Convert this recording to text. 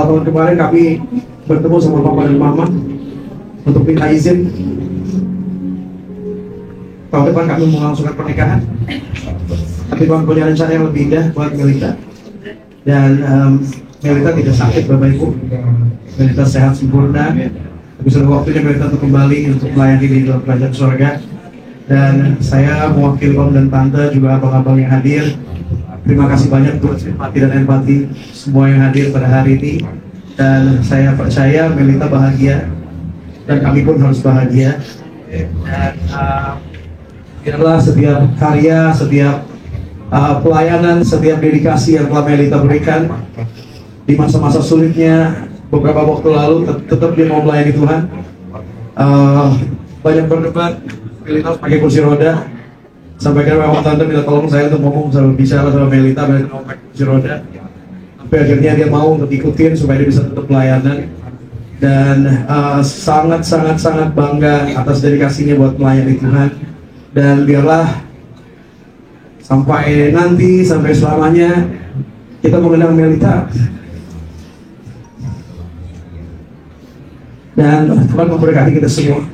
tahun kemarin kami bertemu sama Papa dan Mama untuk minta izin tahun depan kami mau melangsungkan pernikahan. Tapi Tuhan punya rencana yang lebih indah buat Melita. Dan Melita tidak sakit, Bapak Ibu. Melita sehat sempurna. Tapi sudah waktunya Melita untuk kembali untuk melayani di dalam kerajaan surga. Dan saya mewakili Om dan Tante, juga abang-abang yang hadir. Terima kasih banyak buat simpati dan empati semua yang hadir pada hari ini. Dan saya percaya Melita bahagia dan kami pun harus bahagia. Dan biarlah setiap karya, setiap pelayanan, setiap dedikasi yang telah Melita berikan di masa-masa sulitnya beberapa waktu lalu, tetap dia mau melayani Tuhan. Banyak berdebat, Melita pakai kursi roda. Sampai akhirnya Om Tante minta tolong saya untuk ngomong sama bicara sama Melita, Melita mau pakai kursi roda. Sampai akhirnya dia mau untuk ikutin supaya dia bisa tetap pelayanan. Dan sangat bangga atas dedikasinya buat melayani Tuhan. Dan biarlah sampai nanti, sampai selamanya kita mengenang Melita. Dan Tuhan memberkati kita semua.